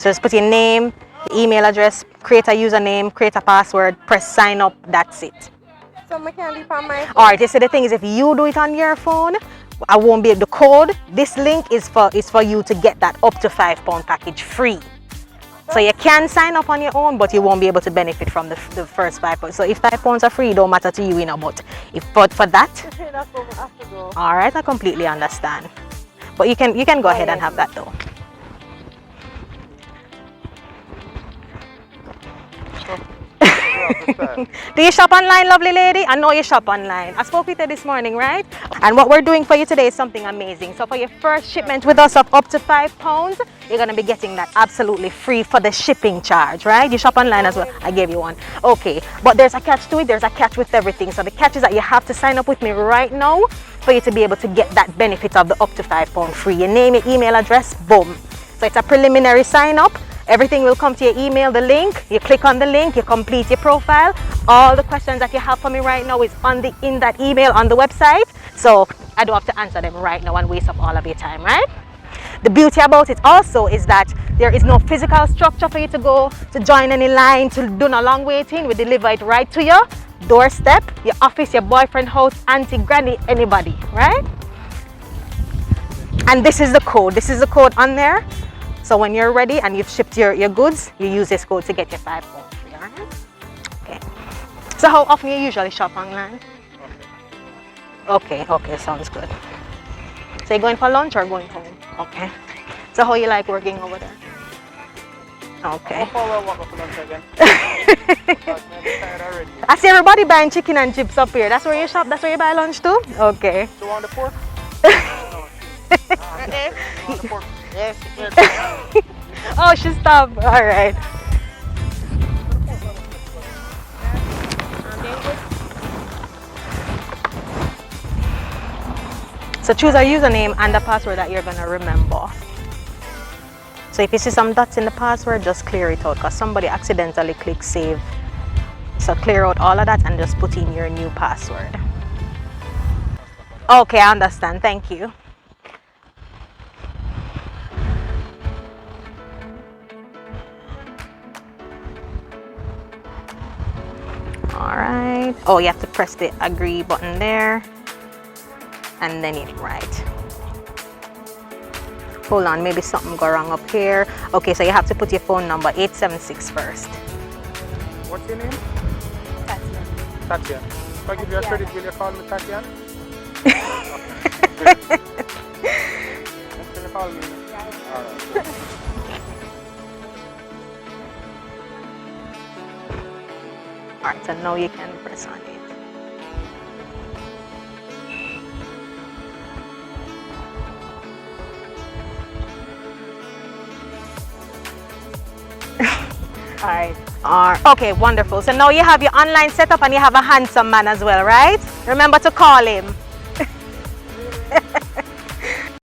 So just put your name, email address, create a username, create a password, press sign up, that's it. So I can leave on my phone. Alright, you see the thing is if you do it on your phone, I won't be able to code. This link is for you to get that up to £5 package free. So you can sign up on your own, but you won't be able to benefit from the first £5. So if £5 are free, it don't matter to you, but for that, alright, I completely understand. But you can go ahead and have that though. Do you shop online, lovely lady? I know you shop online. I spoke with her this morning, right? And what we're doing for you today is something amazing. So for your first shipment with us of up to £5, you're going to be getting that absolutely free for the shipping charge, right? You shop online as well. I gave you one. Okay, but there's a catch to it. There's a catch with everything. So the catch is that you have to sign up with me right now for you to be able to get that benefit of the up to £5 free. Your name, your email address, boom. So it's a preliminary sign up. Everything will come to your email, the link. You click on the link, you complete your profile. All the questions that you have for me right now is in that email on the website. So I don't have to answer them right now and waste up all of your time, right? The beauty about it also is that there is no physical structure for you to go to join any line, to do no long waiting. We deliver it right to your doorstep, your office, your boyfriend house, auntie, granny, anybody, right? And this is the code. This is the code on there. So when you're ready and you've shipped your goods, you use this code to get your £5 free, alright? Okay. So how often you usually shop online? Okay, sounds good. So you're going for lunch or going home? Okay. So how you like working over there? Okay. I see everybody buying chicken and chips up here. That's where you shop? That's where you buy lunch too? Okay. So on the pork? Yes. Oh, she stopped. All right. So choose a username and a password that you're going to remember. So if you see some dots in the password, just clear it out because somebody accidentally clicked save. So clear out all of that and just put in your new password. Okay, I understand. Thank you. Alright. Oh, you have to press the agree button there. And then you write. Hold on, maybe something go wrong up here. Okay, so you have to put your phone number 876 first. What's your name? Tatian. Tatian. If I give you a credit, will you call me Tatian? Can you call me? Alright. Alright, so now you can press on it. Alright. Okay, wonderful. So now you have your online setup and you have a handsome man as well, right? Remember to call him.